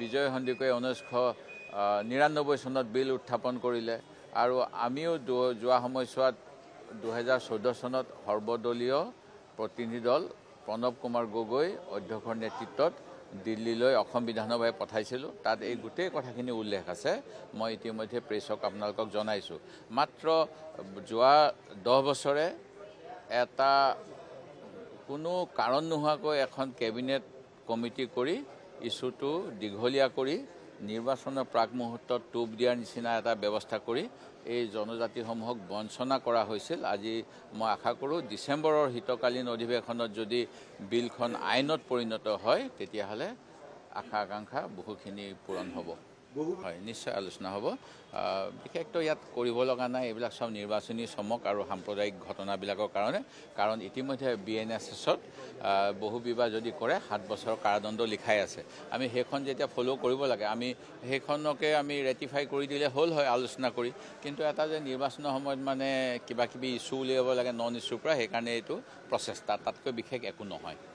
বিজয় সন্দিকৈয়ে 1999 চনত বিল উত্থাপন কৰিলে আৰু আমিও যোৱা সময়ছোৱাত 2014 চনত সৰ্বদলীয় প্ৰতিনিধি দল প্ৰণৱ কুমাৰ গগৈ অধ্যক্ষৰ নেতৃত্বত দিল্লীলৈ অসম বিধানসভালৈ পঠাইছিলোঁ। তাত এই গোটেই কথাখিনি উল্লেখ আছে। মই ইতিমধ্যে প্ৰেছক আপোনালোকক জনাইছোঁ। মাত্ৰ যোৱা 10 বছৰে এটা কোনো কাৰণ নোহোৱাকৈ এখন কেবিনেট কমিটি কৰি ইছ্যুটো দীঘলীয়া কৰি নিৰ্বাচনৰ প্ৰাক মুহূৰ্তত টোপ দিয়াৰ নিচিনা এটা ব্যৱস্থা কৰি এই জনজাতিসমূহক বঞ্চনা কৰা হৈছিল। আজি মই আশা কৰোঁ ডিচেম্বৰৰ শীতকালীন অধিৱেশনত যদি বিলখন আইনত পৰিণত হয় তেতিয়াহ'লে আশা আকাংক্ষা বহুখিনি পূৰণ হ'ব। হয়, নিশ্চয় আলোচনা হ'ব। বিশেষতো ইয়াত কৰিব লগা নাই, এইবিলাক সব নিৰ্বাচনী চমক আৰু সাম্প্ৰদায়িক ঘটনাবিলাকৰ কাৰণে। কাৰণ ইতিমধ্যে BNSSত বহু বিবাহ যদি কৰে 7 বছৰৰ কাৰাদণ্ড লিখাই আছে। আমি সেইখন যেতিয়া ফ'ল' কৰিব লাগে, আমি সেইখনকে আমি ৰেটিফাই কৰি দিলে হ'ল হয় আলোচনা কৰি। কিন্তু এটা যে নিৰ্বাচনৰ সময়ত মানে কিবা কিবি ইছ্যু উলিয়াব লাগে নন ইছ্যুৰ পৰা, সেইকাৰণে এইটো প্ৰচেষ্টা, তাতকৈ বিশেষ একো নহয়।